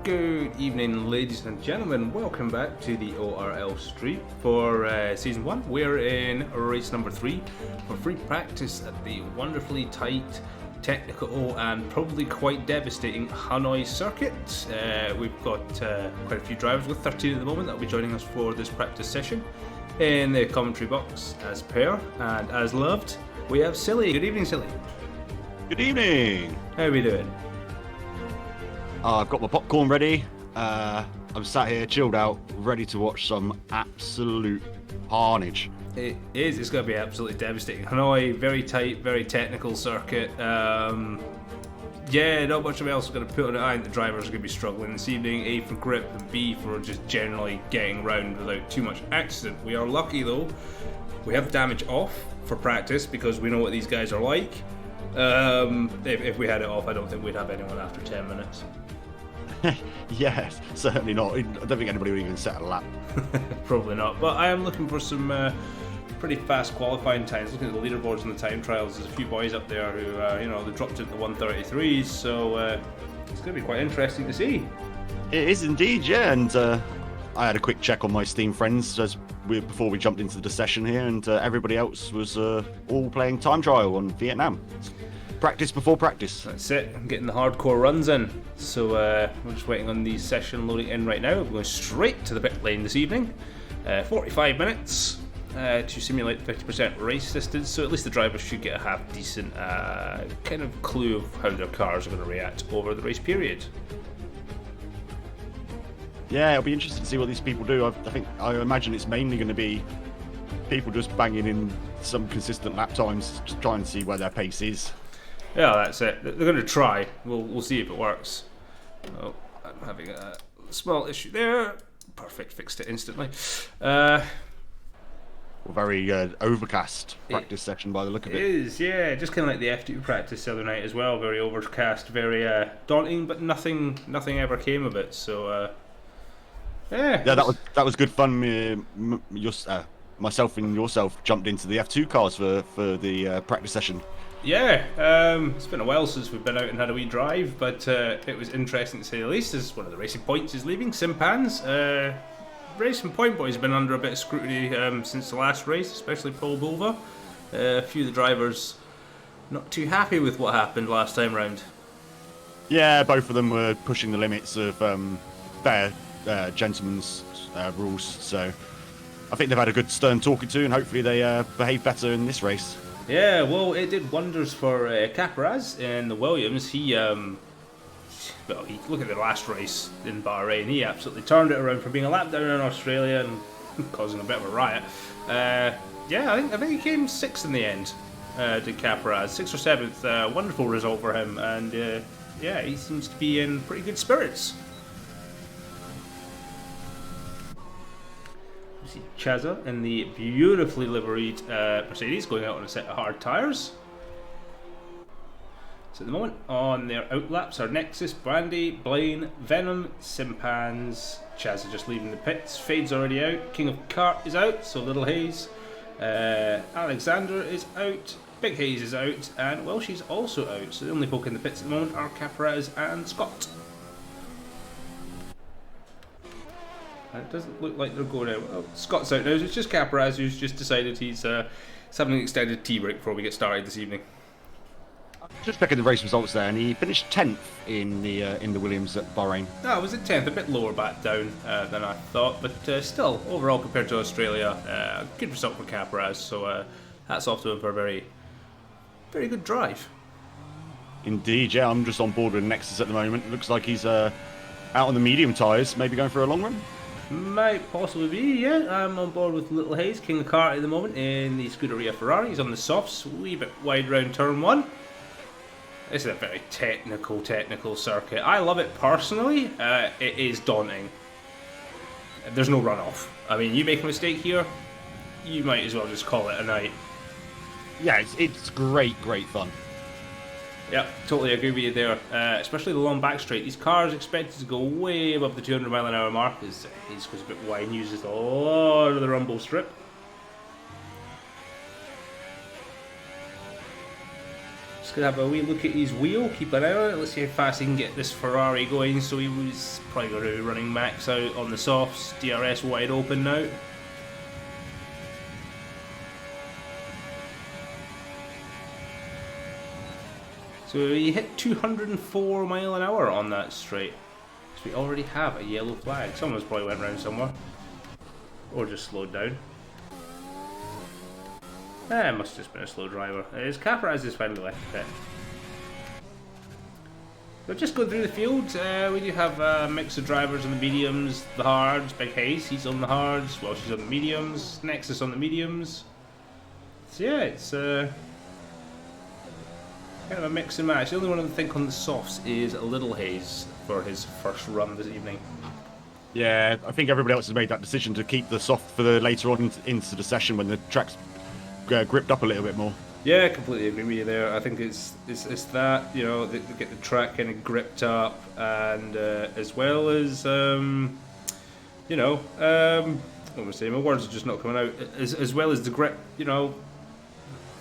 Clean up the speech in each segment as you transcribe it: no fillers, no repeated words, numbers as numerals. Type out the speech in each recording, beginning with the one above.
Good evening, ladies and gentlemen. Welcome back to the ORL stream for Season 1. We're in race number 3 for free practice at the wonderfully tight, technical and probably quite devastating Hanoi circuit. We've got quite a few drivers, with 13 at the moment, that will be joining us for this practice session. In the commentary box, as per and as loved, we have Silly. Good evening, Silly. Good evening. How are we doing? I've got my popcorn ready. I'm sat here, chilled out, ready to watch some absolute carnage. It is. It's going to be absolutely devastating. Hanoi, very tight, very technical circuit. Yeah, not much else is going to put on it. I think the drivers are going to be struggling this evening. A for grip and B for just generally getting round without too much accident. We are lucky though. We have damage off for practice because we know what these guys are like. If we had it off, I don't think we'd have anyone after 10 minutes. Yes, certainly not. I don't think anybody would even set a lap. Probably not. But I am looking for some pretty fast qualifying times. Looking at the leaderboards and the time trials, there's a few boys up there who, they dropped into the 133s. So it's going to be quite interesting to see. It is indeed, yeah. And I had a quick check on my Steam friends before we jumped into the session here, and everybody else was all playing time trial on Veitnam. Practice before practice. That's it. I'm getting the hardcore runs in. So we're just waiting on the session loading in right now. We're going straight to the pit lane this evening. 45 minutes to simulate 50% race distance. So at least the drivers should get a half decent kind of clue of how their cars are going to react over the race period. Yeah, it'll be interesting to see what these people do. I imagine it's mainly going to be people just banging in some consistent lap times, just trying to see where their pace is. Yeah, that's it. They're going to try. We'll see if it works. Oh, I'm having a small issue there. Perfect, fixed it instantly. Very overcast practice session by the look of it. It is, yeah. Just kind of like the F2 practice the other night as well. Very overcast, very daunting, but nothing ever came of it. So, yeah. Yeah, that was good fun. Myself and yourself jumped into the F2 cars for the practice session. Yeah, it's been a while since we've been out and had a wee drive, but it was interesting to say the least, as one of the Racing Points is leaving. Simpans, Racing Point boys have been under a bit of scrutiny since the last race, especially Paul Bulva. A few of the drivers not too happy with what happened last time round. Yeah, both of them were pushing the limits of fair gentlemen's rules, so I think they've had a good stern talking to, and hopefully they behave better in this race. Yeah, well, it did wonders for Capraz in the Williams. He look at the last race in Bahrain. He absolutely turned it around from being a lap down in Australia and causing a bit of a riot. Yeah, I think he came 6th in the end. Did Capraz 6th or 7th? Wonderful result for him, and yeah, he seems to be in pretty good spirits. Chaza in the beautifully liveried Mercedes going out on a set of hard tyres. So at the moment on their outlaps are Nexus, Brandy, Blaine, Venom, Simpans, Chaza just leaving the pits, Fade's already out, King of Kart is out, so Little Hayes, Alexander is out, Big Hayes is out, and Welshie's also out. So the only folk in the pits at the moment are Capraz and Scott. It doesn't look like they're going out. Well, Scott's out now, so it's just Capraz who's just decided he's having an extended tea break before we get started this evening. Just checking the race results there, and he finished 10th in the Williams at Bahrain. No, was it 10th? A bit lower back down than I thought, but still, overall compared to Australia, good result for Capraz, so hats off to him for a very, very good drive. Indeed, yeah, I'm just on board with Nexus at the moment. It looks like he's out on the medium tyres, maybe going for a long run. Might possibly be, yeah. I'm on board with Little Hayes, King of Kart at the moment in the Scuderia Ferrari. He's on the softs, a wee bit wide round turn 1. This is a very technical circuit. I love it personally. It is daunting. There's no runoff. I mean, you make a mistake here, you might as well just call it a night. Yeah, it's great fun. Yep, totally agree with you there. Especially the long back straight. These cars are expected to go way above the 200 mile an hour mark as Hayes goes a bit wide and uses a lot of the rumble strip. gonna have a wee look at his wheel, keep an eye on it. Let's see how fast he can get this Ferrari going. So he was probably going to be running max out on the softs. DRS wide open now. So he hit 204 mile an hour on that straight. So we already have a yellow flag. Someone's probably went around somewhere. Or just slowed down. It must have just been a slow driver. His Capraz has finally left the pit. But just going through the field, we do have a mix of drivers on the mediums, the hards. Big Hayes, he's on the hards, well, she's on the mediums. Nexus on the mediums. So yeah, it's kind of a mix and match. The only one I think on the softs is Little Hayes for his first run this evening. Yeah, I think everybody else has made that decision to keep the soft for the later on into the session when the track's gripped up a little bit more. Yeah, I completely agree with you there. I think it's that, you know, they get the track kind of gripped up, and as well as you know, what am I saying? My words are just not coming out. As well as the grip, you know,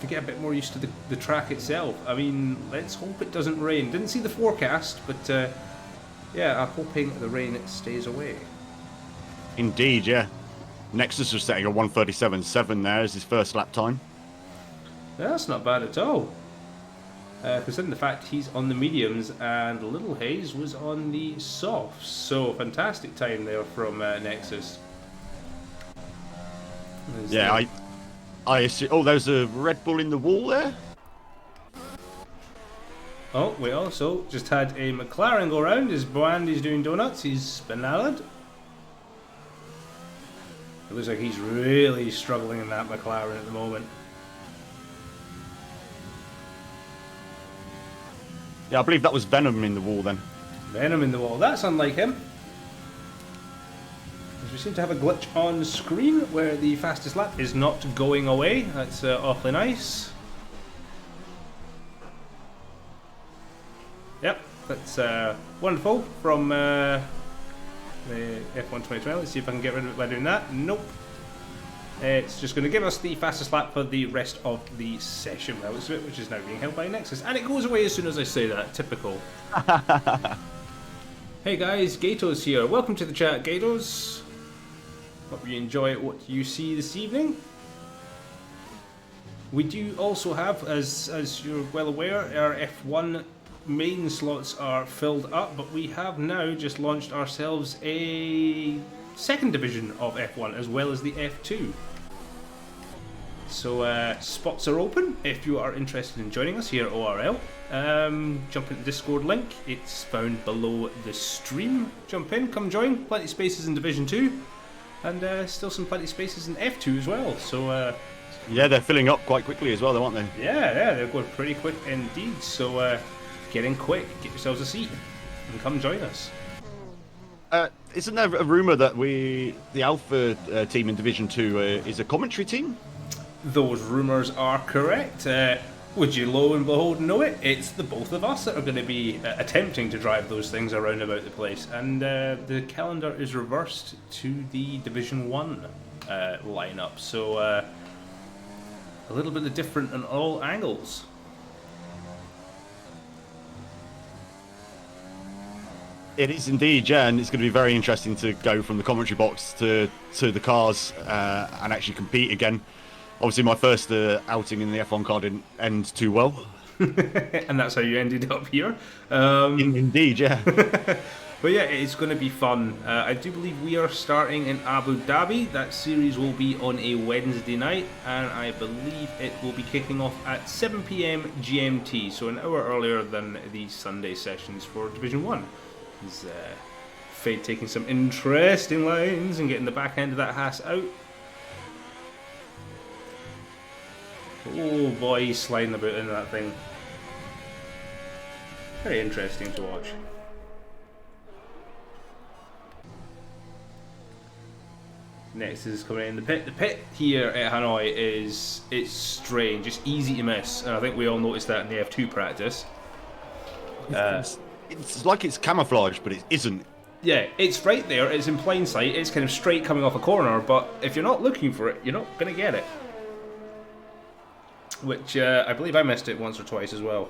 to get a bit more used to the track itself. I mean, let's hope it doesn't rain. Didn't see the forecast, but yeah, I'm hoping the rain stays away. Indeed, yeah. Nexus was setting a 1:37.7 there as his first lap time. Yeah, that's not bad at all. Considering the fact he's on the mediums and Little Hayes was on the softs. So, fantastic time there from Nexus. Yeah, I assume... Oh, there's a Red Bull in the wall there? Oh, we also just had a McLaren go round as Brandy's doing donuts. He's spinalled. It looks like he's really struggling in that McLaren at the moment. Yeah, I believe that was Venom in the wall then. Venom in the wall. That's unlike him. As we seem to have a glitch on screen where the fastest lap is not going away. That's awfully nice. Yep, that's wonderful from the F1 2020. Let's see if I can get rid of it by doing that. Nope. It's just going to give us the fastest lap for the rest of the session, which is now being held by Nexus. And it goes away as soon as I say that. Typical. Hey guys, Gatos here. Welcome to the chat, Gatos. Hope you enjoy what you see this evening. We do also have, as you're well aware, our F1 main slots are filled up, but we have now just launched ourselves a second division of F1 as well as the F2. So spots are open if you are interested in joining us here at ORL. Jump into the Discord link, it's found below the stream. Jump in, come join. Plenty of spaces in Division 2 and still some plenty of spaces in F2 as well. So yeah, they're filling up quite quickly as well, aren't they? Yeah, they're going pretty quick indeed. So get in quick, get yourselves a seat, and come join us. Isn't there a rumour that the Alpha team in Division 2 is a commentary team? Those rumours are correct. Would you lo and behold know it? It's the both of us that are going to be attempting to drive those things around about the place. And the calendar is reversed to the Division 1 lineup. So a little bit different on all angles. It is indeed, yeah, and it's going to be very interesting to go from the commentary box to the cars and actually compete again. Obviously, my first outing in the F1 car didn't end too well. And that's how you ended up here. Indeed, yeah. But yeah, it's going to be fun. I do believe we are starting in Abu Dhabi. That series will be on a Wednesday night, and I believe it will be kicking off at 7 PM GMT, so an hour earlier than the Sunday sessions for Division 1. Is Fade taking some interesting lines and getting the back end of that Haas out. Oh boy, he's sliding about in that thing. Very interesting to watch. Next is coming in the pit. The pit here at Hanoi it's strange, it's easy to miss, and I think we all noticed that in the F2 practice. It's like it's camouflage, but it isn't. Yeah, it's right there, it's in plain sight, it's kind of straight coming off a corner, but if you're not looking for it, you're not going to get it. Which, I believe I missed it once or twice as well.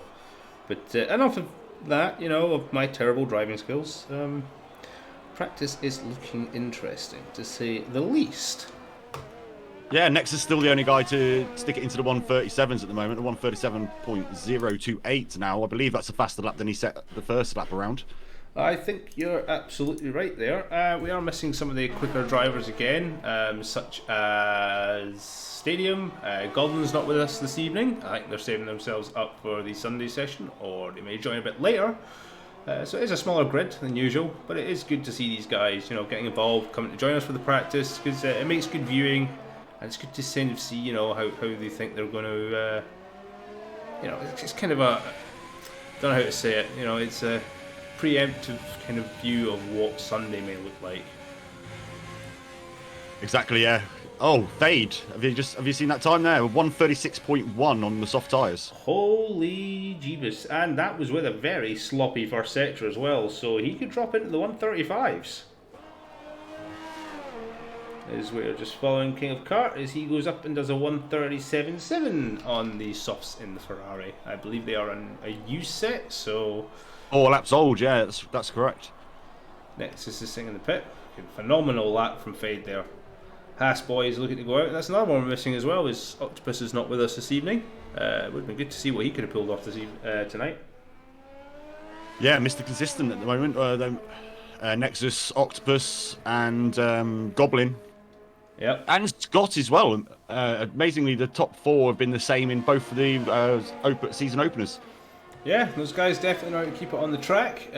But enough of that, of my terrible driving skills. Practice is looking interesting, to say the least. Yeah, Nex is still the only guy to stick it into the 137s at the moment, the 137.028 now. I believe that's a faster lap than he set the first lap around. I think you're absolutely right there. We are missing some of the quicker drivers again, such as Stadium. Golden's not with us this evening. I think they're saving themselves up for the Sunday session, or they may join a bit later. So it is a smaller grid than usual, but it is good to see these guys, getting involved, coming to join us for the practice, because it makes good viewing, and it's good to kind of see, how they think they're going to, it's kind of a, don't know how to say it, it's a preemptive kind of view of what Sunday may look like. Exactly, yeah. Oh, Fade. Have you seen that time there? 136.1 on the soft tyres. Holy Jeebus. And that was with a very sloppy first sector as well, so he could drop into the 135s. As we're just following King of Kart as he goes up and does a 137.7 on the softs in the Ferrari. I believe they are on a U set, so 4 laps old, yeah, that's correct. Nexus is sitting in the pit. Phenomenal lap from Fade there. Haas boys looking to go out. That's another one we're missing as well, is Octopus is not with us this evening. It would have been good to see what he could have pulled off tonight. Yeah, Mr. Consistent at the moment. Nexus, Octopus, and Goblin. Yep. And Scott as well. Amazingly, the top 4 have been the same in both of the season openers. Yeah, those guys definitely know how to keep it on the track.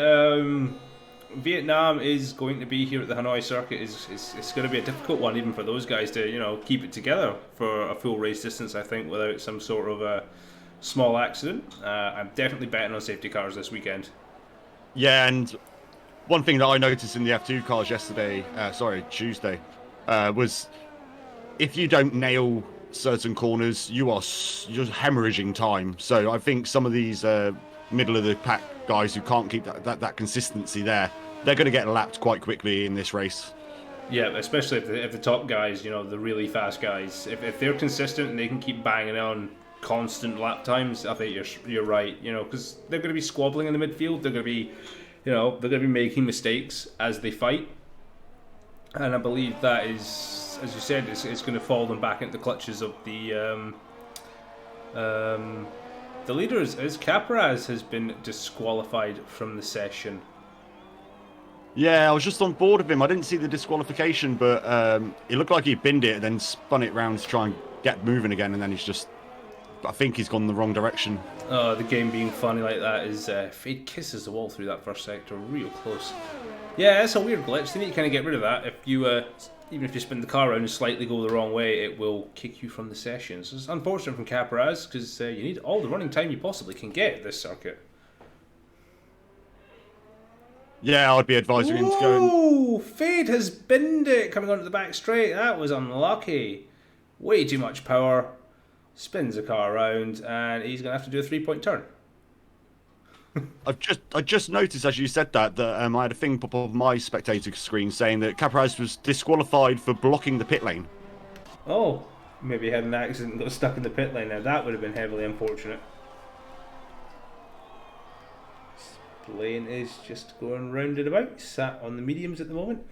Veitnam is going to be here at the Hanoi circuit. It's going to be a difficult one even for those guys to keep it together for a full race distance, I think, without some sort of a small accident. I'm definitely betting on safety cars this weekend. Yeah, and one thing that I noticed in the F2 cars Tuesday, was if you don't nail certain corners, you're hemorrhaging time. So I think some of these middle of the pack guys who can't keep that consistency there, they're going to get lapped quite quickly in this race. Yeah, especially if the top guys, the really fast guys, if they're consistent and they can keep banging on constant lap times, I think you're right. Because they're going to be squabbling in the midfield. They're going to be, they're going to be making mistakes as they fight, and I believe that is, as you said, it's going to fall them back into the clutches of the leaders, as Capraz has been disqualified from the session. Yeah, I was just on board with him. I didn't see the disqualification, but it looked like he binned it and then spun it round to try and get moving again, and then I think he's gone the wrong direction. Oh, the game being funny like that is Fade kisses the wall through that first sector real close. Yeah, it's a weird glitch. They need to kind of get rid of that. If you, even if you spin the car around and slightly go the wrong way, it will kick you from the session. So it's unfortunate from Capraz, because you need all the running time you possibly can get at this circuit. Yeah, I'd be advising him to go. Oh, Fade has binned it coming onto the back straight. That was unlucky. Way too much power. Spins the car around, and he's going to have to do a 3-point turn. I just noticed as you said that I had a thing pop up on my spectator screen saying that Capraz was disqualified for blocking the pit lane. Oh, maybe he had an accident and got stuck in the pit lane. Now that would have been heavily unfortunate. Blaine is just going round and about, sat on the mediums at the moment.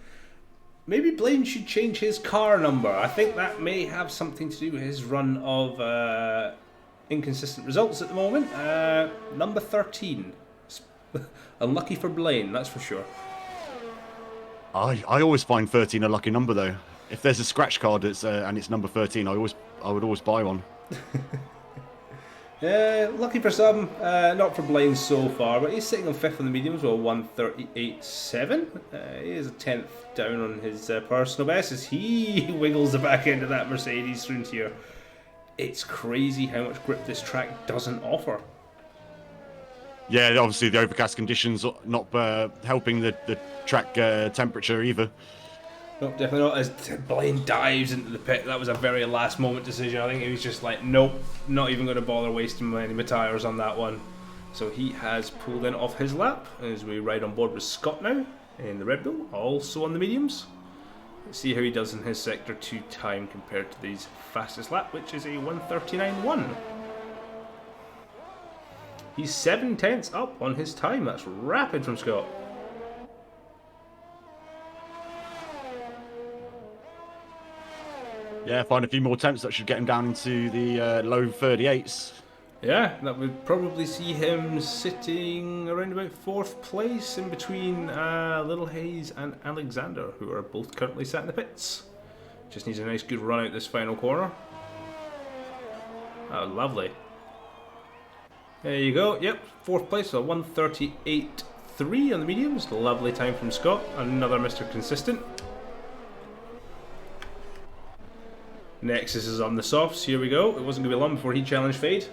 Maybe Blaine should change his car number. I think that may have something to do with his run of inconsistent results at the moment. Number 13. Unlucky for Blaine, that's for sure. I always find 13 a lucky number though. If there's a scratch card and it's number 13, I would always buy one. Lucky for some, not for Blaine so far, but he's sitting on 5th on the mediums with a 138.7. He is a 10th down on his personal best as he wiggles the back end of that Mercedes through here. It's crazy how much grip this track doesn't offer. Yeah, obviously the overcast conditions not helping the track temperature either. No, definitely not. As Blaine dives into the pit, that was a very last moment decision. I think he was just like, nope, not even going to bother wasting any of my tyres on that one. So he has pulled in off his lap as we ride on board with Scott now in the Red Bull, also on the mediums. Let's see how he does in his Sector 2 time compared to these fastest lap, which is a 139.1. He's 7/10 up on his time. That's rapid from Scott. Yeah, find a few more attempts that should get him down into the low 38s. Yeah, that would probably see him sitting around about 4th place in between Little Hayes and Alexander, who are both currently sat in the pits. Just needs a nice good run out this final corner. Oh, lovely. There you go. Yep, 4th place, so 1:38.3 on the mediums. Lovely time from Scott. Another Mr. Consistent. Nexus is on the softs. Here we go. It wasn't going to be long before he challenged Fade.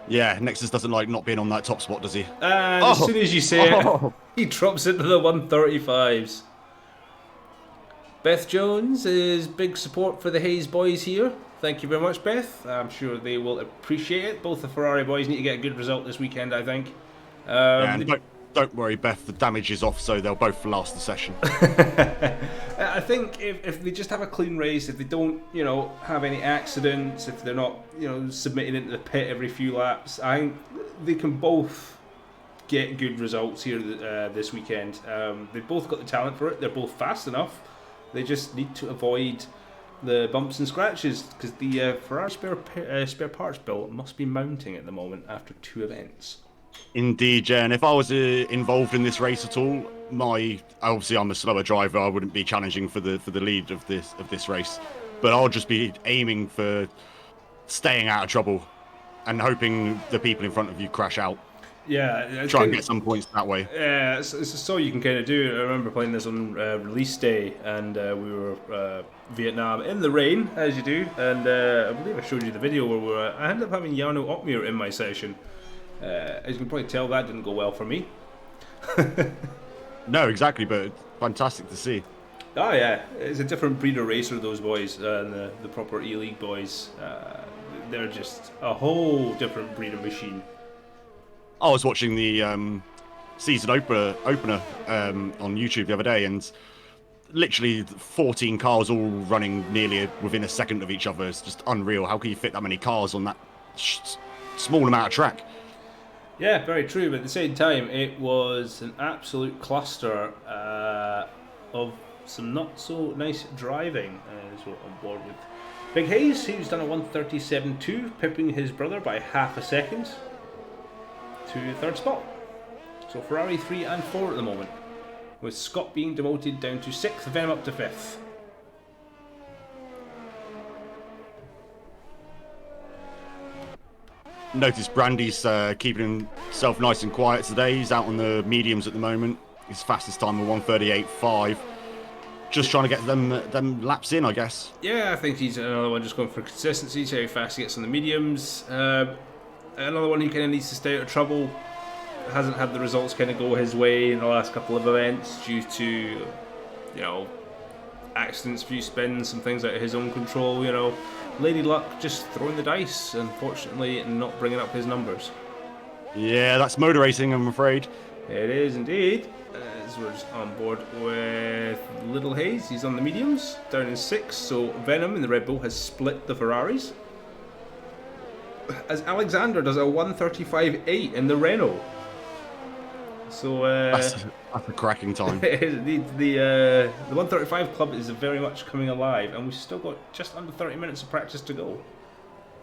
Yeah, Nexus doesn't like not being on that top spot, does he? And as soon as you say it, he drops into the 135s. Beth Jones is big support for the Hayes boys here. Thank you very much, Beth. I'm sure they will appreciate it. Both the Ferrari boys need to get a good result this weekend, I think. Yeah, and don't worry, Beth. The damage is off, so they'll both last the session. I think if they just have a clean race, if they don't, have any accidents, if they're not, submitting into the pit every few laps, I think they can both get good results here this weekend. They've both got the talent for it. They're both fast enough. They just need to avoid the bumps and scratches, because the Ferrari spare parts bill must be mounting at the moment after 2 events. Indeed, yeah. And if I was involved in this race at all, obviously I'm a slower driver. I wouldn't be challenging for the lead of this race, but I'll just be aiming for staying out of trouble and hoping the people in front of you crash out. Yeah, try and get some points that way. Yeah, it's all you can kind of do. I remember playing this on release day, and we were Veitnam in the rain, as you do. And I believe I showed you the video where I ended up having Jarno Opmeer in my session. As you can probably tell, that didn't go well for me. No, exactly, but fantastic to see. Oh yeah, it's a different breed of racer, those boys, and the proper E-League boys. They're just a whole different breed of machine. I was watching the season opener on YouTube the other day, and literally 14 cars all running nearly within a second of each other. It's just unreal. How can you fit that many cars on that small amount of track? Yeah, very true, but at the same time, it was an absolute cluster of some not so nice driving, as we're on board with Big Hayes, who's done a 1:37.2, pipping his brother by half a second to 3rd spot. So Ferrari 3 and 4 at the moment, with Scott being demoted down to 6th, Venom up to 5th. Notice Brandy's keeping himself nice and quiet today. He's out on the mediums at the moment. His fastest time of 1:38.5. Just trying to get them laps in, I guess. Yeah, I think he's another one just going for consistency, see how fast he gets on the mediums. Another one who kind of needs to stay out of trouble. Hasn't had the results kind of go his way in the last couple of events due to, accidents, few spins, some things out of his own control. Lady Luck just throwing the dice, unfortunately, and not bringing up his numbers. Yeah, that's motor racing, I'm afraid. It is indeed. As we're on board with Little Hayes, he's on the mediums, down in 6th. So Venom in the Red Bull has split the Ferraris, as Alexander does a 1:35.8 in the Renault. So that's a cracking time. the 1:35 club is very much coming alive, and we've still got just under 30 minutes of practice to go.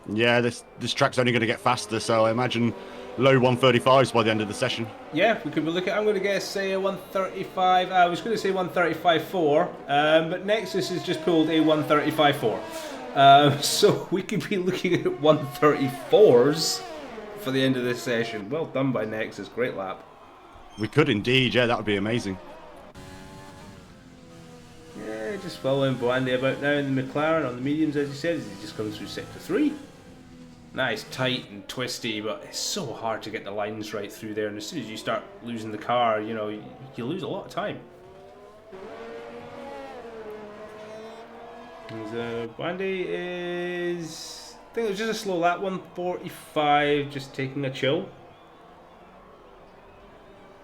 Yeah, this track's only going to get faster, so I imagine low 1:35s by the end of the session. Yeah, we could be looking. I'm going to guess say a 1:35. I was going to say 1:35.4, but Nexus has just pulled a 1:35.4. So we could be looking at 1:34s for the end of this session. Well done by Nexus. Great lap. We could indeed, yeah, that would be amazing. Yeah, just following Boandy about now in the McLaren on the mediums, as you said, as he just comes through sector 3. Nice, tight and twisty, but it's so hard to get the lines right through there, and as soon as you start losing the car, you lose a lot of time. Boandy is, I think it was just a slow lap, 1:45, just taking a chill.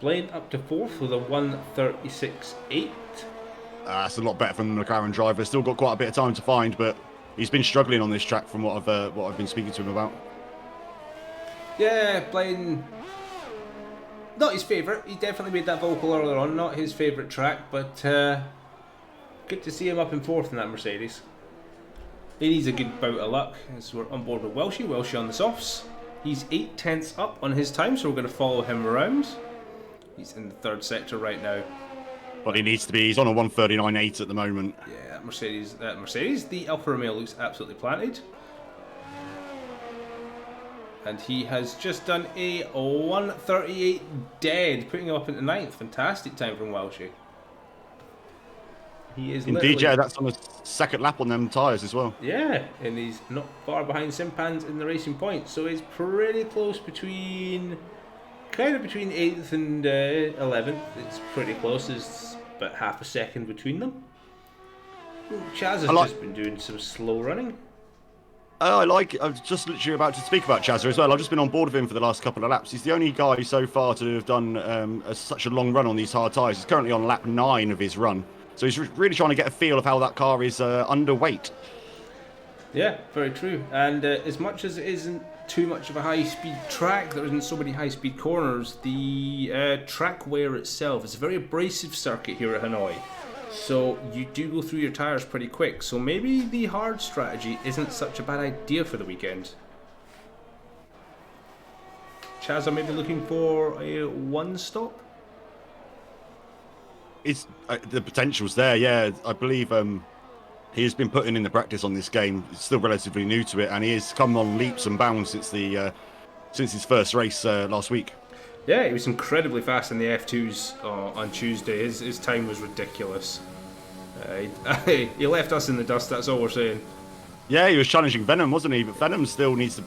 Blaine up to 4th with a 1:36.8. That's a lot better from the McLaren driver. Still got quite a bit of time to find, but he's been struggling on this track from what I've been speaking to him about. Yeah, playing not his favourite. He definitely made that vocal earlier on. Not his favourite track, but good to see him up in fourth in that Mercedes. He needs a good bout of luck as we're on board with Welshie. Welshie on the softs. He's 8/10 up on his time, so we're going to follow him around. He's in the third sector right now. Well, he needs to be. He's on a 1:39.8 at the moment. Yeah, that Mercedes, the Alfa Romeo looks absolutely planted. And he has just done a 1:38 dead, putting him up into ninth. Fantastic time from Welshie. He is Indeed, yeah, that's on the second lap on them tyres as well. Yeah, and he's not far behind Simpans in the racing point, so he's pretty close between 8th and 11th. It's pretty close. There's about half a second between them. Chaz has just been doing some slow running. I was just literally about to speak about Chazza as well. I've just been on board with him for the last couple of laps. He's the only guy so far to have done such a long run on these hard tyres. He's currently on lap 9 of his run. So he's really trying to get a feel of how that car is underweight. Yeah, very true. And as much as it isn't too much of a high-speed track, there isn't so many high-speed corners, the track wear itself is a very abrasive circuit here at Hanoi. So you do go through your tyres pretty quick. So maybe the hard strategy isn't such a bad idea for the weekend. Chaz, maybe looking for a one stop? It's the potential's there, yeah. I believe he has been putting in the practice on this game. He's still relatively new to it, and he has come on leaps and bounds since his first race last week. Yeah, he was incredibly fast in the F2s on Tuesday. His time was ridiculous. He left us in the dust, that's all we're saying. Yeah, he was challenging Veitnam, wasn't he? But Veitnam still needs to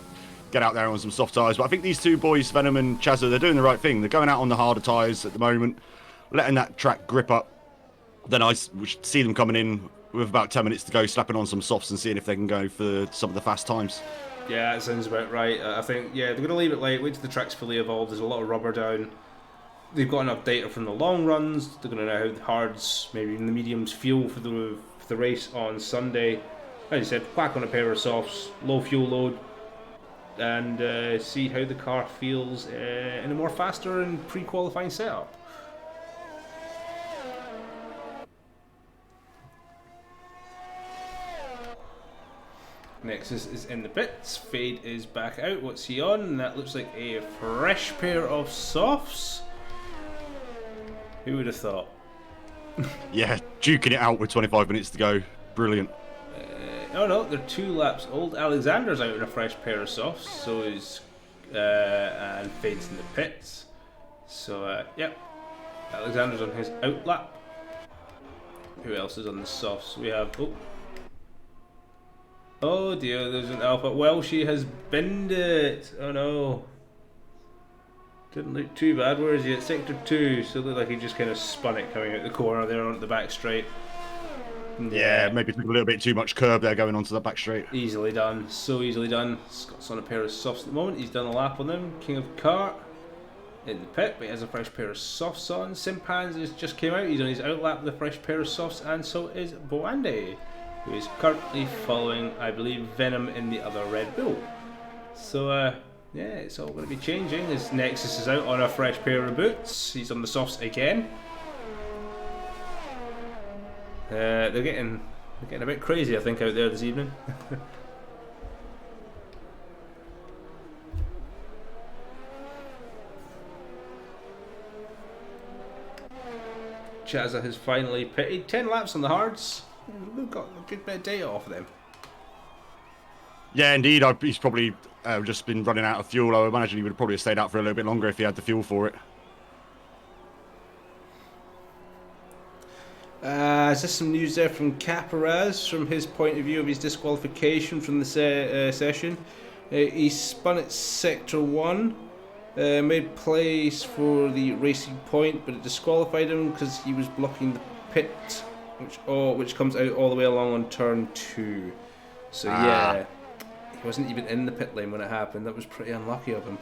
get out there on some soft tyres. But I think these two boys, Veitnam and Chazza, they're doing the right thing. They're going out on the harder tyres at the moment, letting that track grip up. Then I see them coming in with about 10 minutes to go, slapping on some softs and seeing if they can go for some of the fast times. Yeah, that sounds about right. I think, they're going to leave it late, wait till the track's fully evolved. There's a lot of rubber down. They've got enough data from the long runs. They're going to know how the hards, maybe even the mediums, feel for the race on Sunday. As you said, whack on a pair of softs, low fuel load, and see how the car feels in a more faster and pre-qualifying setup. Nexus is in the pits, Fade is back out. What's he on? And that looks like a fresh pair of softs. Who would have thought? Yeah, duking it out with 25 minutes to go. Brilliant. Oh no, they're 2 laps old. Alexander's out in a fresh pair of softs, so is and Fade's in the pits. So yep, Alexander's on his out lap. Who else is on the softs? We have oh dear, there's an Alpha. Welshie has binned it. Oh no. Didn't look too bad. Where is he? At sector 2. So it looked like he just kind of spun it coming out the corner there onto the back straight. Yeah, maybe took a little bit too much curb there going onto the back straight. Easily done. So easily done. Scott's on a pair of softs at the moment. He's done a lap on them. King of Kart in the pit, but he has a fresh pair of softs on. Simpans has just came out. He's on his out lap with a fresh pair of softs, and so is Boande, who is currently following, I believe, Veitnam in the other Red Bull. So, yeah, it's all going to be changing. His Nexus is out on a fresh pair of boots. He's on the softs again. They're getting a bit crazy, I think, out there this evening. Chazza has finally pitted. 10 laps on the hards. We've got a good bit of data off of them. Yeah, indeed. He's probably just been running out of fuel. I imagine he would have probably stayed out for a little bit longer if he had the fuel for it. Is this some news there from Caparaz from his point of view of his disqualification from the session? He spun at sector 1, made place for the racing point, but it disqualified him because he was blocking the pit, which comes out all the way along on turn 2. So yeah, he wasn't even in the pit lane when it happened. That was pretty unlucky of him.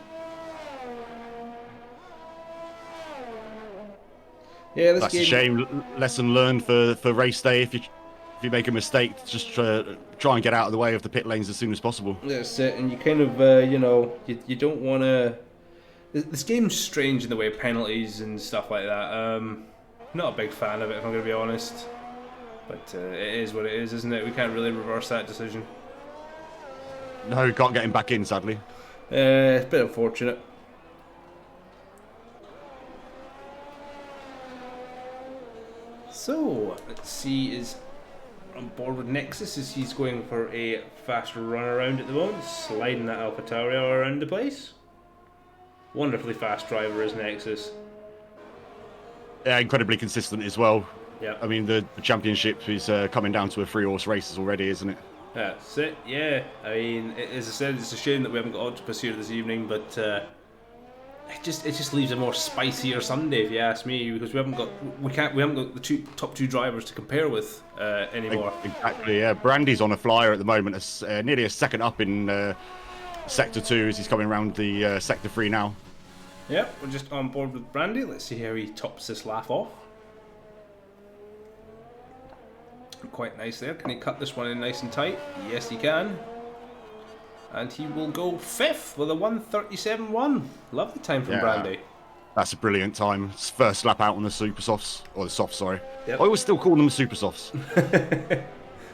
Yeah, that's a shame. Lesson learned for race day. If if you make a mistake, just try and get out of the way of the pit lanes as soon as possible. That's it, and you kind of, you don't want to... This game's strange in the way of penalties and stuff like that. Not a big fan of it, if I'm going to be honest. But it is what it is, isn't it? We can't really reverse that decision. No, can't get him back in, sadly. It's a bit unfortunate. So, let's see, is on board with Nexus as he's going for a fast run around at the moment, sliding that AlphaTauri around the place. Wonderfully fast driver is Nexus. Yeah, incredibly consistent as well. Yeah. I mean, the championship is coming down to a 3-horse races already, isn't it? That's it, yeah. I mean, as I said, it's a shame that we haven't got Octopus here this evening, but it just leaves a more spicier Sunday, if you ask me, because we haven't got the top two drivers to compare with anymore. Exactly, yeah. Brandy's on a flyer at the moment, nearly a second up in Sector 2 as he's coming around the Sector 3 now. Yep, we're just on board with Brandy. Let's see how he tops this lap off. Quite nice there. Can he cut this one in nice and tight? Yes, he can. And he will go 5th with a 1:37.1. Lovely time from Brandy. That's a brilliant time. It's first lap out on the super softs, or the softs, sorry. Yep. I always still call them super softs. A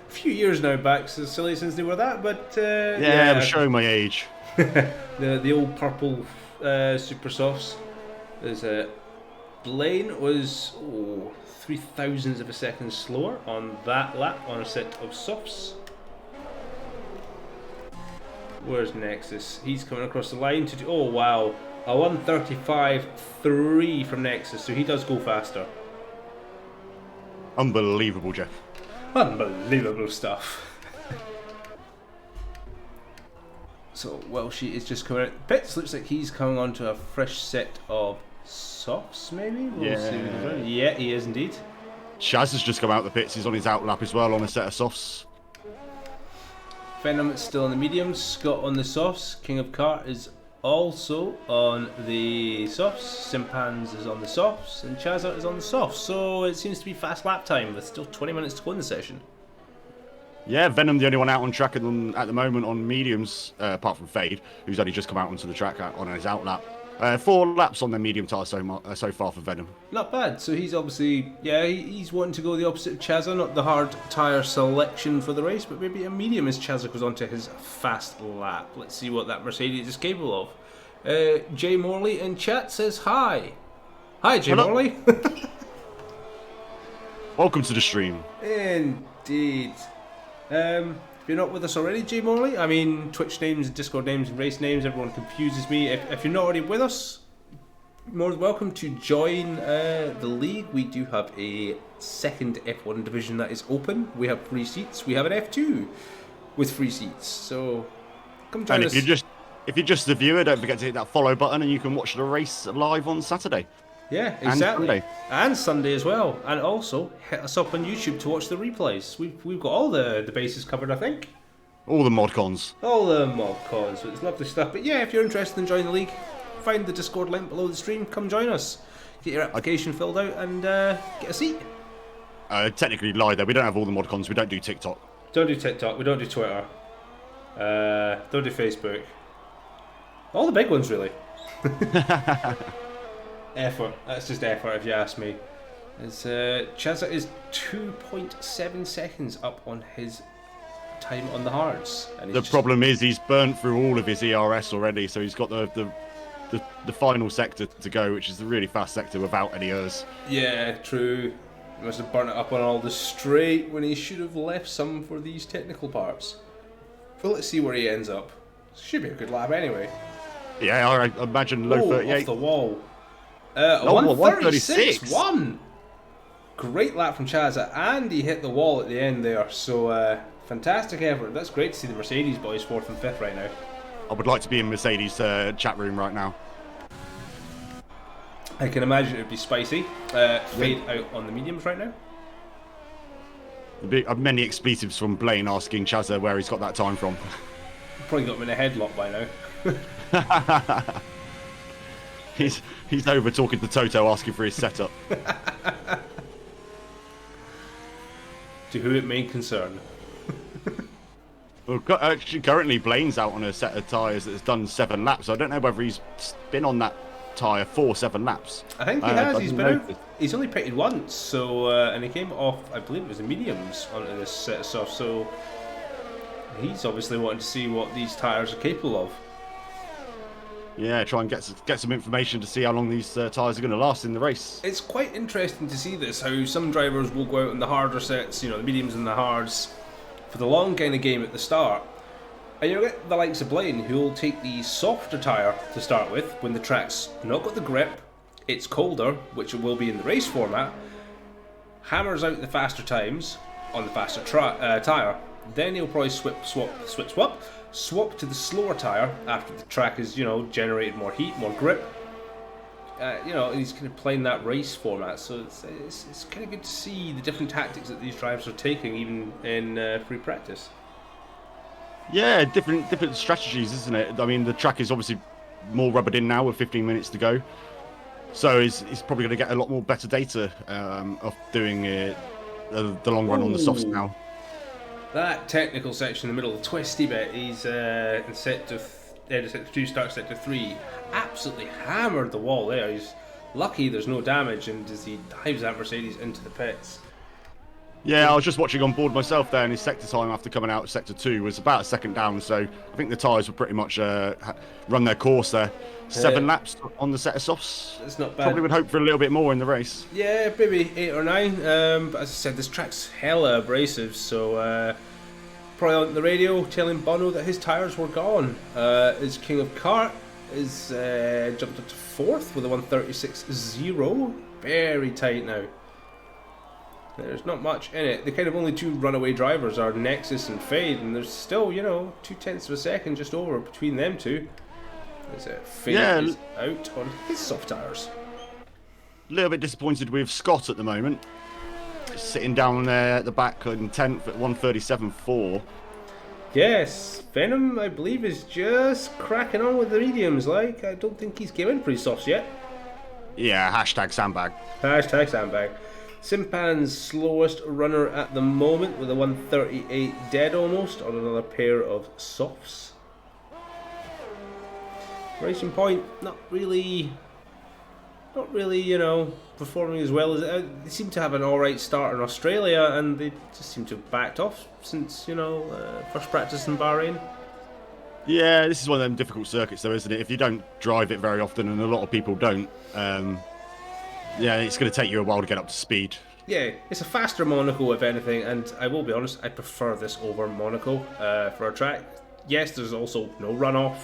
few years now back, so silly since they were that, but yeah, I'm showing my age. the old purple super softs. There's Blaine was 0.003 of a second slower on that lap on a set of softs. Where's Nexus? He's coming across the line to do... Oh, wow. A 1:35.3 from Nexus, so he does go faster. Unbelievable, Jeff. Unbelievable stuff. So, Welshie is just coming out. Pits looks like he's coming onto a fresh set of softs, maybe? We'll see. Yeah, he is indeed. Shaz has just come out the pits. He's on his out lap as well on a set of softs. Venom is still on the mediums, Scott on the softs, King of Kart is also on the softs, Simpans is on the softs, and Chazza is on the softs. So it seems to be fast lap time with still 20 minutes to go in the session. Yeah, Venom the only one out on track at the moment on mediums, apart from Fade, who's only just come out onto the track on his out lap. 4 laps on their medium tyre so far for Venom. Not bad. So he's obviously, he's wanting to go the opposite of Chazza, not the hard tyre selection for the race, but maybe a medium as Chazza goes on to his fast lap. Let's see what that Mercedes is capable of. Jay Morley in chat says hi. Hi, Jay Morley. Welcome to the stream. Indeed. If you're not with us already, Jay Morley, I mean, Twitch names, Discord names, and race names, everyone confuses me. If you're not already with us, more than welcome to join the league. We do have a second F1 division that is open. We have free seats. We have an F2 with free seats. So come join us. If you're just the viewer, don't forget to hit that follow button and you can watch the race live on Saturday. Yeah, exactly. And Sunday as well. And also, hit us up on YouTube to watch the replays. We've got all the bases covered, I think. All the mod cons. All the mod cons. So it's lovely stuff. But yeah, if you're interested in joining the league, find the Discord link below the stream. Come join us. Get your application filled out and get a seat. Technically lie there. We don't have all the mod cons. We don't do TikTok. Don't do TikTok. We don't do Twitter. Don't do Facebook. All the big ones, really. Effort. That's just effort, if you ask me. Chazza is 2.7 seconds up on his time on the hards. And the problem is he's burnt through all of his ERS already, so he's got the final sector to go, which is the really fast sector without any ERS. Yeah, true. He must have burnt it up on all the straight when he should have left some for these technical parts. But let's see where he ends up. Should be a good lap anyway. Yeah, I imagine low 38. Off the wall. 136.1. Great lap from Chazza, and he hit the wall at the end there. So fantastic effort. That's great to see the Mercedes boys 4th and 5th right now. I would like to be in Mercedes chat room right now. I can imagine it would be spicy. Fade out on the mediums right now. Many expletives from Blaine asking Chazza where he's got that time from. Probably got him in a headlock by now. He's over talking to Toto asking for his setup. to who it may concern. Well, actually, currently Blaine's out on a set of tyres that's done 7 laps. I don't know whether he's been on that tyre for 7 laps. I think he has. He's only pitted once, so and he came off. I believe it was the mediums onto this set of softs. So he's obviously wanting to see what these tyres are capable of. Yeah, try and get some information to see how long these tyres are going to last in the race. It's quite interesting to see this. How some drivers will go out in the harder sets, the mediums and the hards, for the long kind of game at the start. And you'll get the likes of Blaine, who will take the softer tyre to start with when the track's not got the grip, it's colder, which it will be in the race format, hammers out the faster times on the faster tyre. Then he'll probably swap to the slower tyre after the track has, generated more heat, more grip. He's kind of playing that race format, so it's kind of good to see the different tactics that these drivers are taking, even in free practice. Yeah, different strategies, isn't it? I mean, the track is obviously more rubbered in now with 15 minutes to go, so he's probably going to get a lot more better data of doing the long run on the softs now. That technical section in the middle, the twisty bit, he's in sector 2, start sector 3, absolutely hammered the wall there. He's lucky there's no damage, and as he dives that Mercedes into the pits. Yeah, I was just watching on board myself there, and his sector time after coming out of sector 2 was about a second down, so I think the tyres were pretty much run their course there. 7 laps on the set of softs. That's not bad. Probably would hope for a little bit more in the race. Yeah, maybe 8 or 9. But as I said, this track's hella abrasive, so probably on the radio telling Bono that his tyres were gone. His King of Kart is jumped up to 4th with a 136.0. Very tight now. There's not much in it. The kind of only 2 runaway drivers are Nexus and Fade, and there's still, 0.2 of a second just over between them two. Fade is out on his soft tyres. A little bit disappointed with Scott at the moment. Sitting down there at the back in 10th at 137.4. Yes, Venom, I believe, is just cracking on with the mediums. I don't think he's given for his softs yet. Yeah, hashtag sandbag. Hashtag sandbag. Simpan's slowest runner at the moment with a 138 dead almost on another pair of softs. Racing Point, not really, performing as well as they seem to have an alright start in Australia, and they just seem to have backed off since, first practice in Bahrain. Yeah, this is one of them difficult circuits though, isn't it? If you don't drive it very often, and a lot of people don't, it's going to take you a while to get up to speed. Yeah, it's a faster Monaco if anything, and I will be honest, I prefer this over Monaco for a track. Yes, there's also no runoff,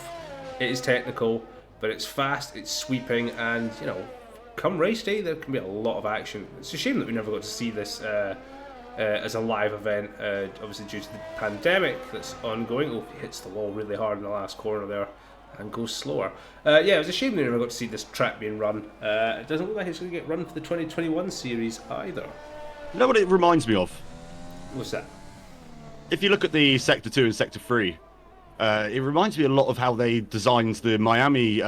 it is technical, but it's fast, it's sweeping, and, come race day, there can be a lot of action. It's a shame that we never got to see this as a live event, obviously due to the pandemic that's ongoing. Oh, he hits the wall really hard in the last corner there and goes slower. It was a shame we never got to see this track being run. It doesn't look like it's going to get run for the 2021 series either. You know what it reminds me of? What's that? If you look at the Sector 2 and Sector 3, it reminds me a lot of how they designed the Miami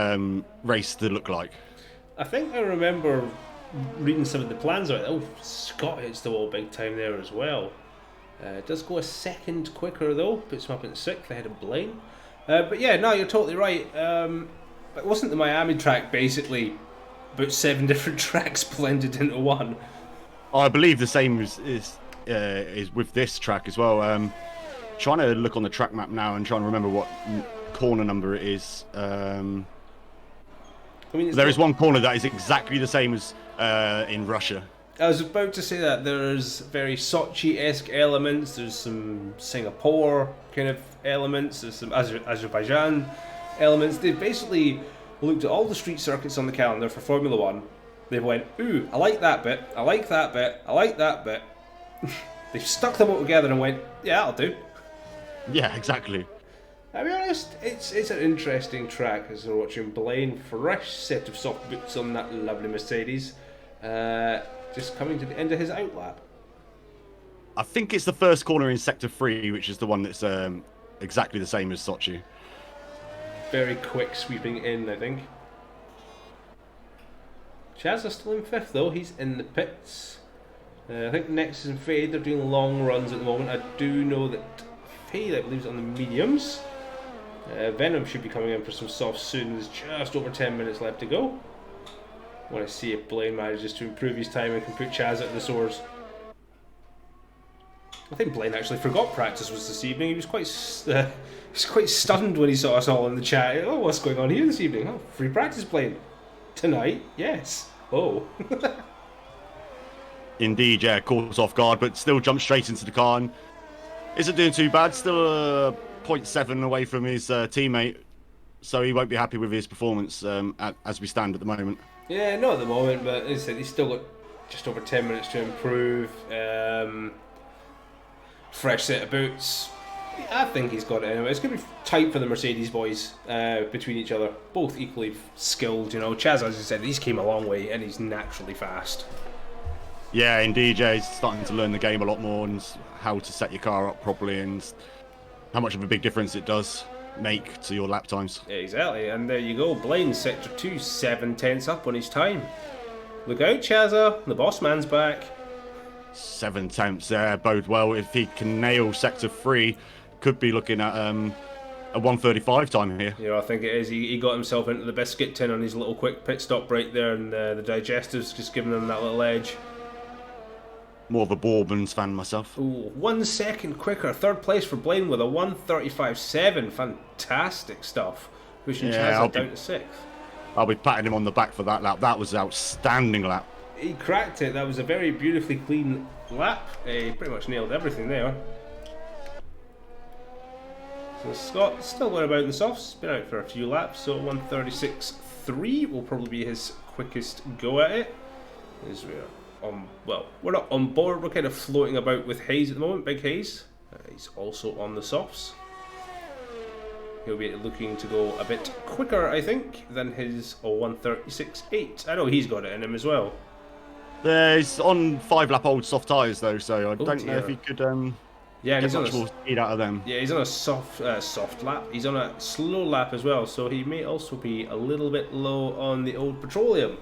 race to look like. I think I remember reading some of the plans of it. Oh, Scott hits the wall big time there as well. It does go a second quicker though, puts him up in 6th ahead of Blaine. But yeah, no, you're totally right. It wasn't the Miami track basically about 7 different tracks blended into one? I believe the same is with this track as well. Trying to look on the track map now and trying to remember what corner number it is. There is one corner that is exactly the same as in Russia. I was about to say that there's very Sochi-esque elements, there's some Singapore kind of elements, there's some Azerbaijan elements. They've basically looked at all the street circuits on the calendar for Formula 1. They've went, ooh, I like that bit, I like that bit, I like that bit. They've stuck them all together and went, yeah, I'll do. Yeah, exactly. I'll be honest, it's an interesting track as we're watching Blaine, fresh set of soft boots on that lovely Mercedes. Just coming to the end of his outlap. I think it's the first corner in Sector 3, which is the one that's exactly the same as Sochi. Very quick sweeping in, I think. Chaz is still in 5th though, he's in the pits. I think Nexus and Fade, they're doing long runs at the moment. I do know that Fade, I believe, is on the mediums. Venom should be coming in for some softs soon. There's just over 10 minutes left to go. I want to see if Blaine manages to improve his time and can put Chaz out the sores. I think Blaine actually forgot practice was this evening. He was quite stunned when he saw us all in the chat. Oh, what's going on here this evening? Oh, free practice, Blaine. Tonight? Yes. Oh. Indeed, yeah, caught off guard, but still jumped straight into the car and isn't doing too bad. Still 0.7 away from his teammate, so he won't be happy with his performance as we stand at the moment. Yeah, not at the moment, but as I said, he's still got just over 10 minutes to improve. Fresh set of boots. I think he's got it anyway. It's going to be tight for the Mercedes boys between each other. Both equally skilled, you know. Chaz, as I said, he's came a long way and he's naturally fast. Yeah, indeed, yeah. He's starting to learn the game a lot more and how to set your car up properly and how much of a big difference it does make to your lap times. Yeah, exactly, and there you go. Blaine, sector 2, 7/10 up on his time. Look out, Chazza. The boss man's back. 7/10 there, bode well. If he can nail sector 3, could be looking at a 1:35 time here. Yeah, I think it is. He got himself into the biscuit tin on his little quick pit stop right there, and the digestive's just giving him that little edge. More of a Bourbons fan myself. Ooh, 1 second quicker. Third place for Blaine with a 1:35.7. Fantastic stuff. Pushing Chazza down to 6th. I'll be patting him on the back for that lap. That was an outstanding lap. He cracked it. That was a very beautifully clean lap. He pretty much nailed everything there. So Scott still going about in the softs. Been out for a few laps, so 1:36.3 will probably be his quickest go at it. As we're well, we're not on board. We're kind of floating about with Hayes at the moment. Big Hayes. He's also on the softs. He'll be looking to go a bit quicker, I think, than his 1:36.8. I know he's got it in him as well. He's on 5-lap old soft tyres though, so I don't know if he could yeah, get much more speed out of them. Yeah, he's on a soft lap. He's on a slow lap as well, so he may also be a little bit low on the old petroleum.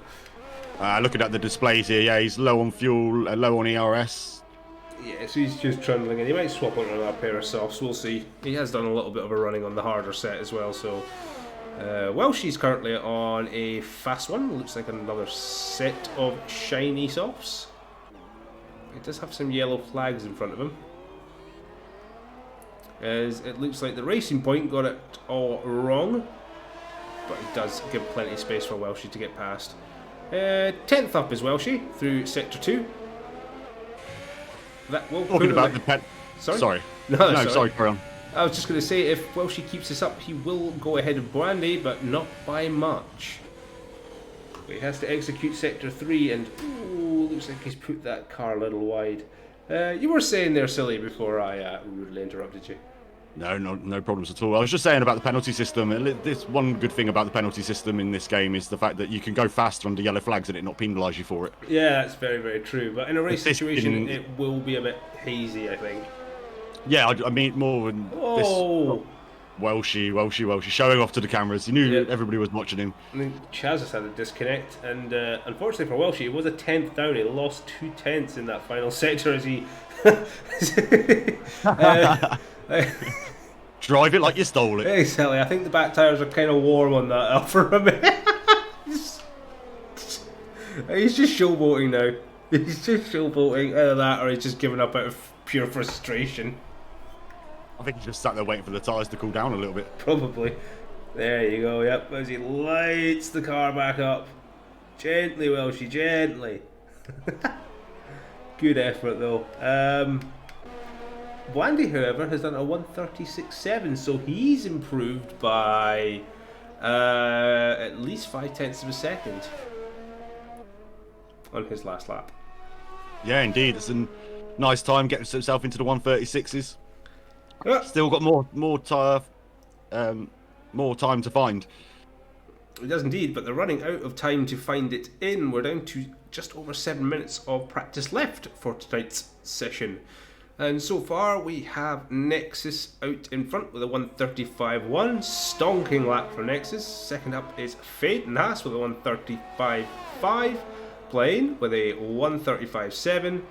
Looking at the displays here, yeah, he's low on fuel, low on ERS. Yeah, so he's just trundling in. He might swap on a pair of softs, we'll see. He has done a little bit of a running on the harder set as well, so... well, she's currently on a fast one. Looks like another set of shiny softs. It does have some yellow flags in front of him. As it looks like the Racing Point got it all wrong. But it does give plenty of space for Welshie to get past. 10th up is Welshie through Sector 2. That will Talking about the pen... Sorry? No, sorry, carry on. I was just going to say, if Welshie keeps this up, he will go ahead of Brandy, but not by much. But he has to execute Sector 3, and ooh, looks like he's put that car a little wide. You were saying there, Silly, before I rudely interrupted you. No problems at all. I was just saying about the penalty system. This one good thing about the penalty system in this game is the fact that you can go faster under yellow flags and it not penalise you for it. Yeah, that's very, very true. But in a race situation, it will be a bit hazy, I think. Yeah, I mean more than this. Welshie, showing off to the cameras. You knew everybody was watching him. I mean, Chaz has had a disconnect, and unfortunately for Welshie, it was a 10th down. He lost 2 tenths in that final sector as he... Drive it like you stole it. Exactly. I think the back tyres are kind of warm on that up for a minute. He's just showboating now. He's just showboating. Either that or he's just giving up out of pure frustration. I think he's just sat there waiting for the tyres to cool down a little bit. Probably. There you go, yep. As he lights the car back up. Gently, Welshie, gently. Good effort though. Blandy, however, has done a 1:36.7, so he's improved by at least 5 tenths of a second on his last lap. Yeah, indeed. It's a nice time getting himself into the 1:36s. Still got more time to find. It does indeed, but they're running out of time to find it in. We're down to just over 7 minutes of practice left for tonight's session. And so far we have Nexus out in front with a 1:35.1, stonking lap for Nexus. Second up is Veitnam with a 1:35.5, Blaine with a 1:35.7,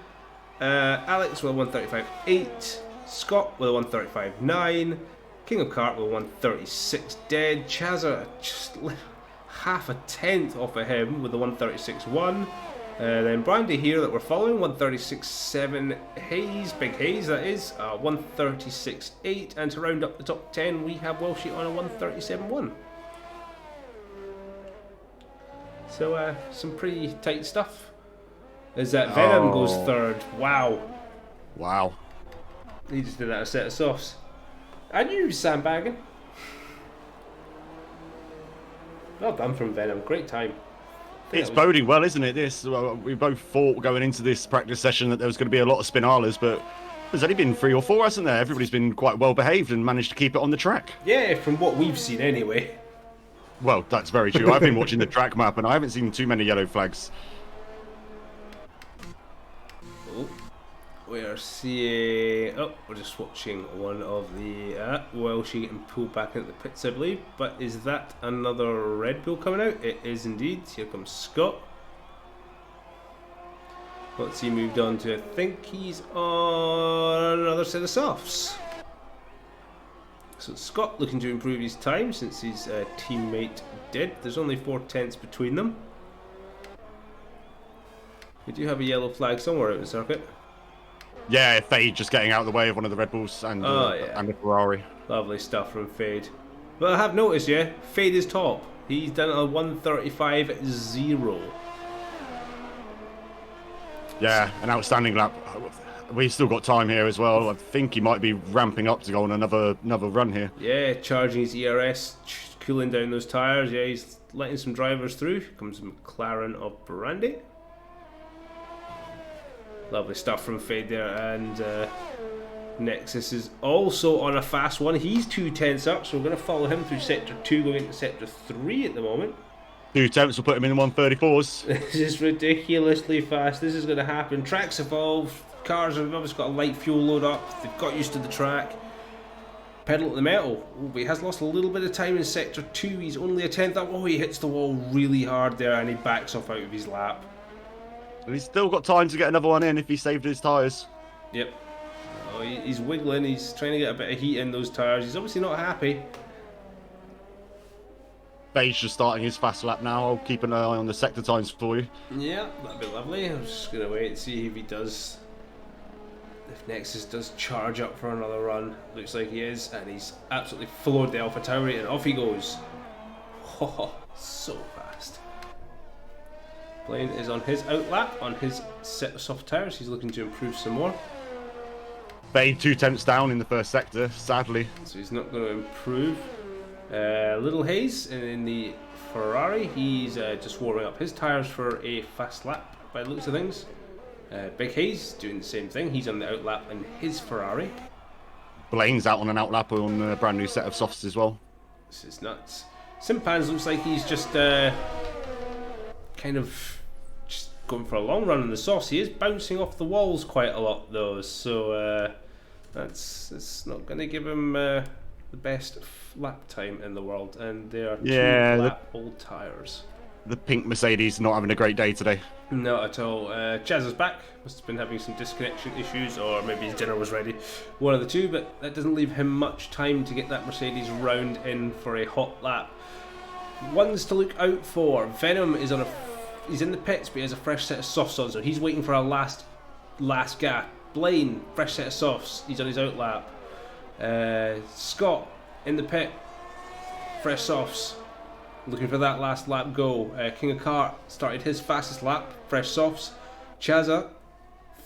Alex with a 135.8. Scott with a 135.9. King of Kart with a 136 dead. Chazza just half a tenth off of him with a 136.1. Then Brandy here that we're following, 136.7 Hayes, Big Hayes that is, 136.8, and to round up the top 10 we have Welshie on a 137.1. So some pretty tight stuff. As Venom goes third, wow. Wow. He just did that a set of softs. I knew he was sandbagging. Well done from Venom, great time. It's boding well, isn't it? We both thought going into this practice session that there was going to be a lot of spinalas, but there's only been 3 or 4, hasn't there? Everybody's been quite well behaved and managed to keep it on the track. Yeah, from what we've seen anyway. Well, that's very true. I've been watching the track map and I haven't seen too many yellow flags. Oh, we are seeing... Oh, we're just watching one of the... Welshie getting pulled back into the pits, I believe. But is that another Red Bull coming out? It is indeed. Here comes Scott. What's he moved on to? I think he's on another set of softs. So Scott looking to improve his time since his teammate did. There's only 4 tenths between them. We do have a yellow flag somewhere out in the circuit. Yeah, Fade just getting out of the way of one of the Red Bulls and the Ferrari. Lovely stuff from Fade. But I have noticed, yeah, Fade is top. He's done a 135.0. Yeah, an outstanding lap. We've still got time here as well. I think he might be ramping up to go on another run here. Yeah, charging his ERS, cooling down those tyres. Yeah, he's letting some drivers through. Here comes McLaren of Brandy. Lovely stuff from Fade there, and Nexus is also on a fast one. He's 2 tenths up, so we're going to follow him through Sector 2 going into Sector 3 at the moment. 2 tenths will put him in the 134s. This is ridiculously fast. This is going to happen. Tracks evolve. Cars have obviously got a light fuel load up. They've got used to the track. Pedal to the metal. Oh, but he has lost a little bit of time in Sector 2. He's only a tenth up. Oh, he hits the wall really hard there, and he backs off out of his lap. And he's still got time to get another one in if he saved his tyres. Yep. Oh, he's wiggling. He's trying to get a bit of heat in those tyres. He's obviously not happy. Fade's just starting his fast lap now. I'll keep an eye on the sector times for you. Yeah, that'd be lovely. I'm just going to wait and see if he does... If Nexus does charge up for another run. Looks like he is, and he's absolutely floored the Alpha Tauri, and off he goes. Oh, so fast. Blaine is on his outlap, on his set of soft tyres. He's looking to improve some more. Fade 2 tenths down in the first sector, sadly. So he's not going to improve. Little Hayes in the Ferrari. He's just warming up his tyres for a fast lap by the looks of things. Big Hayes doing the same thing. He's on the outlap in his Ferrari. Blaine's out on an outlap on a brand new set of softs as well. This is nuts. Simpans looks like he's just kind of just going for a long run in the softs. He is bouncing off the walls quite a lot though, so it's not going to give him the best lap time in the world, and they are 2 lap old tyres. The pink Mercedes not having a great day today. Not at all. Chaz is back. Must have been having some disconnection issues, or maybe his dinner was ready. One of the two, but that doesn't leave him much time to get that Mercedes round in for a hot lap. Ones to look out for. Venom is on he's in the pits, but he has a fresh set of softs on, so he's waiting for a last gap. Blaine, fresh set of softs. He's on his outlap. Scott in the pit, fresh softs. Looking for that last lap go. King of Kart started his fastest lap, fresh softs. Chazza,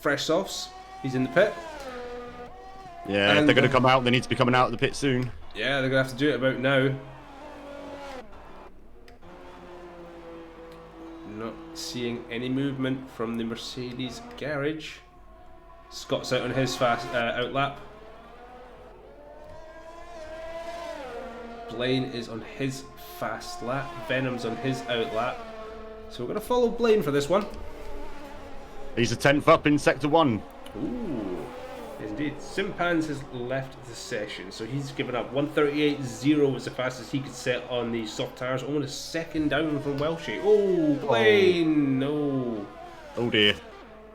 fresh softs. He's in the pit. Yeah, if they're going to come out, they need to be coming out of the pit soon. Yeah, they're going to have to do it about now. Not seeing any movement from the Mercedes garage. Scott's out on his fast outlap. Blaine is on his fast lap. Venom's on his outlap. So we're going to follow Blaine for this one. He's a 10th up in Sector 1. Ooh, indeed. Simpans has left the session, so he's given up. 138.0 was the fastest he could set on the soft tyres. Only a second down from Welshie. Oh, Blaine! No. Oh dear.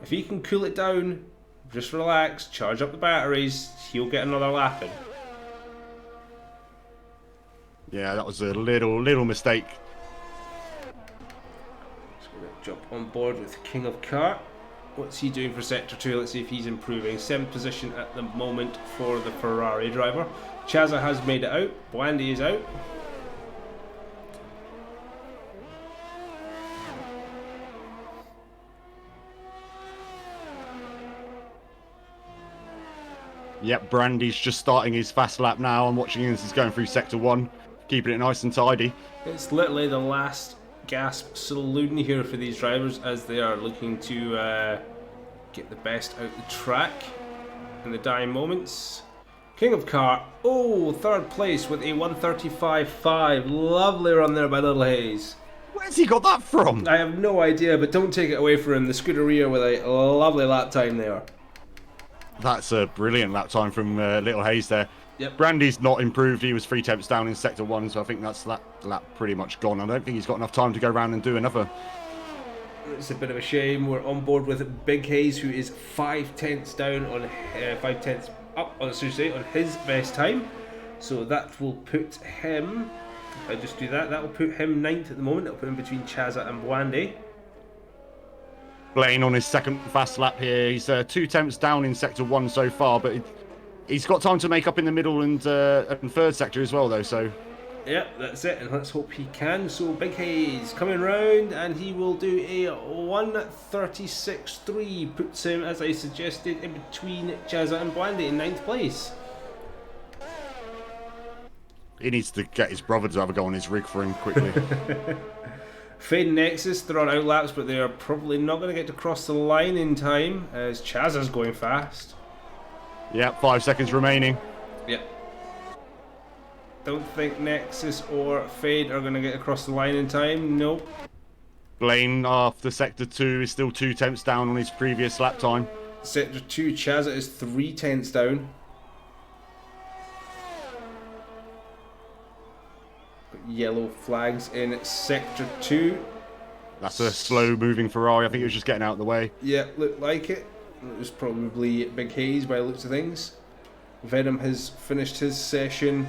If he can cool it down, Just relax, charge up the batteries, he'll get another lap in. Yeah, that was a little mistake. Just going to jump on board with King of Kart. What's he doing for Sector 2? Let's see if he's improving. 7th position at the moment for the Ferrari driver. Chaza has made it out. Blandy is out. Yep, Brandy's just starting his fast lap now. I'm watching him as he's going through Sector 1, keeping it nice and tidy. It's literally the last gasp saloon here for these drivers as they are looking to get the best out the track in the dying moments. King of Kart, oh, 3rd place with a 1:35.5. Lovely run there by Little Hayes. Where's he got that from? I have no idea, but don't take it away from him. The Scuderia with a lovely lap time there. That's a brilliant lap time from Little Hayes there. Yep. Brandy's not improved. He was 3 tenths down in Sector 1, so I think that's that lap pretty much gone. I don't think he's got enough time to go around and do another. It's a bit of a shame. We're on board with Big Hayes, who is 5 tenths down on 5 tenths up on his best time. So that will put him. If I just do that, that will put him 9th at the moment. It'll put him between Chaza and Blandy. Blaine on his 2nd fast lap here. He's 2 tenths down in Sector 1 so far, but he's got time to make up in the middle and 3rd sector as well, though. So. Yep, that's it, and let's hope he can. So Big Hayes coming round, and he will do a 1:36.3, puts him, as I suggested, in between Chaza and Blandy in 9th place. He needs to get his brother to have a go on his rig for him quickly. Fade and Nexus, they're on outlaps, but they are probably not going to get to cross the line in time, as Chaza's going fast. Yep, 5 seconds remaining. Yep. Don't think Nexus or Fade are going to get across the line in time. Nope. Blaine after Sector 2 is still 2 tenths down on his previous lap time. Sector 2, Chaza is 3 tenths down. Yellow flags in Sector 2. That's a slow moving Ferrari. I think it was just getting out of the way. Yeah, looked like it. It was probably Big Hayes by the looks of things. Venom has finished his session.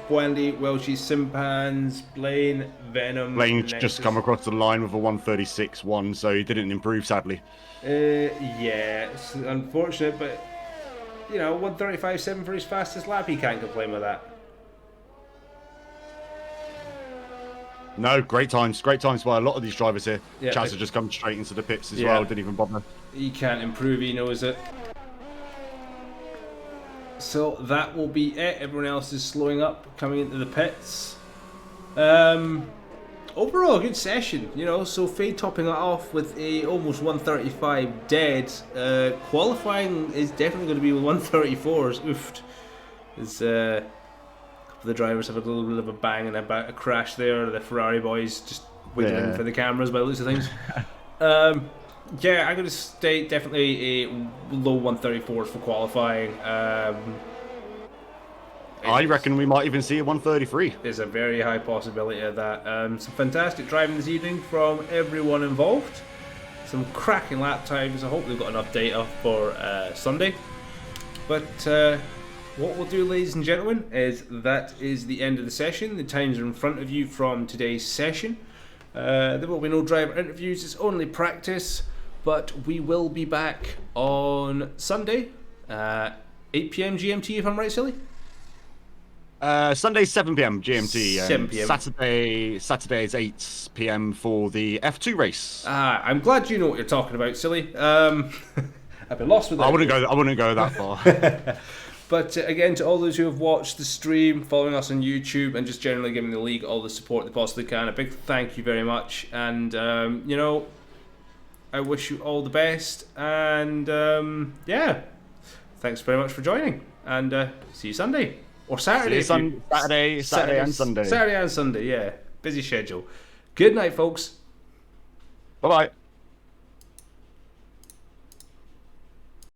Blandy, Welchie, Simpans, Blaine, Venom. Blaine's Nexus. just come across the line with a 1:36.1, so he didn't improve, sadly. Yeah, it's unfortunate, but, 1:35.7 for his fastest lap, he can't complain with that. No, great times by a lot of these drivers here. Yeah, Chaz has just come straight into the pits as well, didn't even bother. He can't improve, he knows it. So that will be it. Everyone else is slowing up, coming into the pits. Overall, a good session, so Fade topping it off with a almost 1:35 dead. Qualifying is definitely going to be with 1:34s. Oofed. A couple of the drivers have a little bit of a bang and a crash there. The Ferrari boys just wiggling for the cameras by the looks of things. Yeah, I'm going to state definitely a low 1:34s for qualifying. I reckon we might even see a 1:33. There's a very high possibility of that. Some fantastic driving this evening from everyone involved. Some cracking lap times. I hope they've got enough data for Sunday. But what we'll do, ladies and gentlemen, is that is the end of the session. The times are in front of you from today's session. There will be no driver interviews. It's only practice. But we will be back on Sunday, 8 PM GMT, if I'm right, Silly? Sunday 7 PM GMT. 7 PM. Saturday is 8 PM for the F2 race. I'm glad you know what you're talking about, Silly. I've been lost with that. I wouldn't go that far. But again, to all those who have watched the stream, following us on YouTube, and just generally giving the league all the support they possibly can, a big thank you very much. And I wish you all the best, and thanks very much for joining, and see you Sunday, or Saturday. Saturday and Sunday. Saturday and Sunday, yeah. Busy schedule. Good night, folks. Bye-bye.